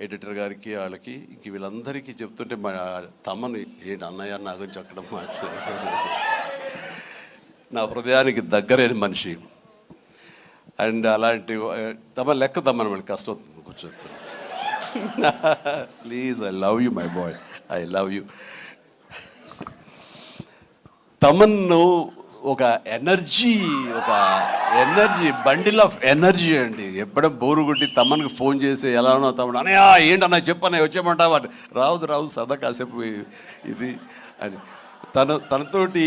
Editor గారికి వాళ్ళకి ఇంక వీళ్ళందరికీ చెప్తుంటే మా తమ్మని ఏంటి అన్నయ్య నా గురించి అక్కడ నా హృదయానికి దగ్గరైన మనిషి. అండ్ అలాంటి తమ లెక్క తమ్మని మనకి కష్టం అవుతుంది కూర్చొచ్చు. Please, I love you my boy, I love you. తమన్ను ఒక ఎనర్జీ బండిల్ ఆఫ్ ఎనర్జీ అండి. ఎప్పుడో బోరు కొట్టి తమ్మనికి ఫోన్ చేసి ఎలా ఉన్నావు తమ్ముడు, అనయా ఏంటన్నా చెప్పన్నా వచ్చేయమంటావా, రాదు సదా కాసేపు ఇది అని. తనతోటి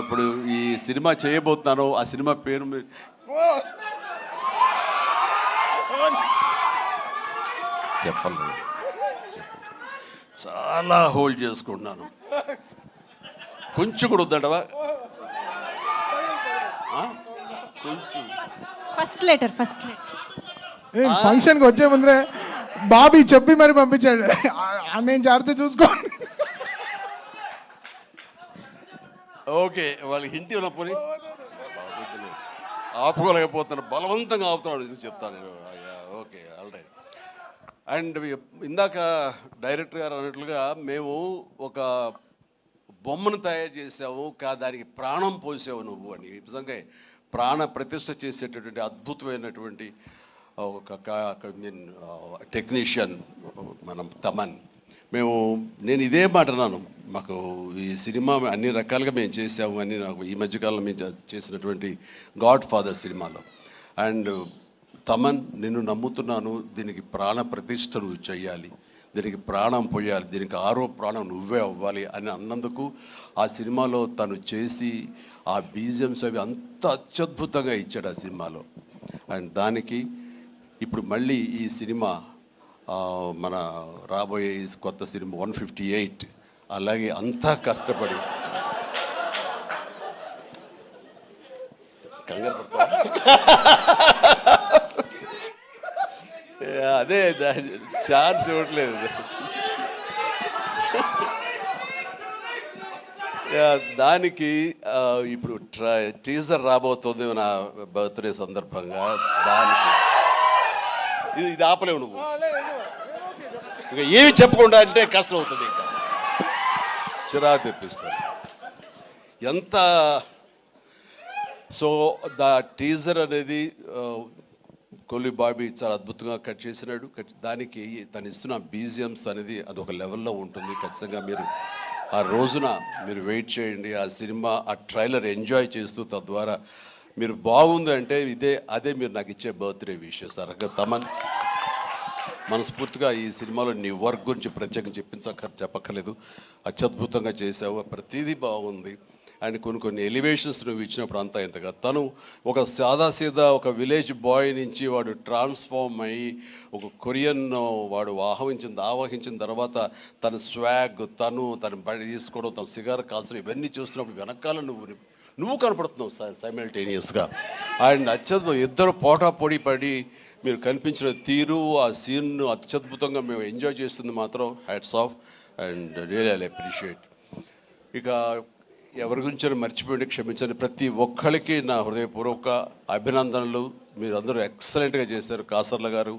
ఇప్పుడు ఈ సినిమా చేయబోతున్నాను, ఆ సినిమా పేరు చెప్పలేదు, చాలా హోల్డ్ చేసుకుంటున్నాను. కొంచెం కూడా వద్దంటవా, ఫస్ట్ లెటర్ ఫంక్షన్కి వచ్చే ముందరే బాబీ చెప్పి మరి పంపించాడు, నేను జాగ్రత్త చూసుకో. ఓకే, వాళ్ళకి హింట్ ఉన్నప్పుడు ఆపుకోలేకపోతున్నాను, బలవంతంగా ఆపుతున్నాడు చెప్తాను. Okay, all right. అండ్ ఇందాక డైరెక్టర్ గారు అన్నట్లుగా మేము ఒక బొమ్మను తయారు చేసావు, దానికి ప్రాణం పోసావు నువ్వు అని. నిజంగా ప్రాణ ప్రతిష్ఠ చేసేటటువంటి అద్భుతమైనటువంటి ఒక టెక్నీషియన్ మనం తమన్. నేను ఇదే మాట అన్నాను, మాకు ఈ సినిమా అన్ని రకాలుగా మేము చేసాము అని. నాకు ఈ మధ్యకాలంలో మేము చేసినటువంటి గాడ్ ఫాదర్ సినిమాలో, అండ్ తమన్ నిన్ను నమ్ముతున్నాను, దీనికి ప్రాణ ప్రతిష్ఠ నువ్వు చెయ్యాలి, దీనికి ప్రాణం పోయాలి, దీనికి ఆరో ప్రాణం నువ్వే అవ్వాలి అని అన్నందుకు ఆ సినిమాలో తను చేసి ఆ బీజిఎమ్స్ అవి అంత అత్యద్భుతంగా ఇచ్చాడు ఆ సినిమాలో. అండ్ దానికి ఇప్పుడు మళ్ళీ ఈ సినిమా మన రాబోయే కొత్త సినిమా 158 అలాగే అంతా కష్టపడి కంగారు అదే ఛాన్స్ ఇవ్వట్లేదు. దానికి ఇప్పుడు టీజర్ రాబోతుంది నా బర్త్డే సందర్భంగా. దానికి ఇది ఆపలేవు నువ్వు, ఇంకా ఏమి చెప్పకుండా అంటే కష్టం అవుతుంది, ఇంకా చిరాకు తెప్పిస్తారు ఎంత. సో ద టీజర్ అనేది కొల్లి బాబీ చాలా అద్భుతంగా కట్ చేసినాడు. దానికి తను ఇస్తున్న బీజిఎమ్స్ అనేది అదొక లెవెల్లో ఉంటుంది. ఖచ్చితంగా మీరు ఆ రోజున మీరు వెయిట్ చేయండి, ఆ సినిమా ఆ ట్రైలర్ ఎంజాయ్ చేస్తూ తద్వారా మీరు బాగుంది అంటే అదే మీరు నాకు ఇచ్చే బర్త్డే విషెస్. తమన్, మనస్ఫూర్తిగా ఈ సినిమాలో నీ వర్క్ గురించి ప్రత్యేకంగా చెప్పక్కర్లేదు, అత్యద్భుతంగా చేసావు, ప్రతిదీ బాగుంది. అండ్ కొన్ని ఎలివేషన్స్ నువ్వు ఇచ్చినప్పుడు అంతా ఇంతగా తను ఒక సాదాసీదా ఒక విలేజ్ బాయ్ నుంచి వాడు ట్రాన్స్ఫార్మ్ అయ్యి ఒక కొరియన్ వాడు ఆవహించిన తర్వాత తన స్వాగ్, తన బడి తీసుకోవడం, తన సిగార్ కాల్చడం, ఇవన్నీ చూస్తున్నప్పుడు వెనకాల నువ్వు కనపడుతున్నావు సైమల్టేనియస్గా. అండ్ అత్యద్భుతం, ఇద్దరు పోటాపోటీ పడి మీరు కనిపించిన తీరు, ఆ సీన్ను అత్యద్భుతంగా మేము ఎంజాయ్ చేస్తుంది మాత్రం hats off and really I appreciate. ఇక ఎవరి గురించి మర్చిపోయింది క్షమించండి. ప్రతి ఒక్కరికి నా హృదయపూర్వక అభినందనలు. మీరందరూ ఎక్సలెంట్గా చేశారు. కాసర్ల గారు,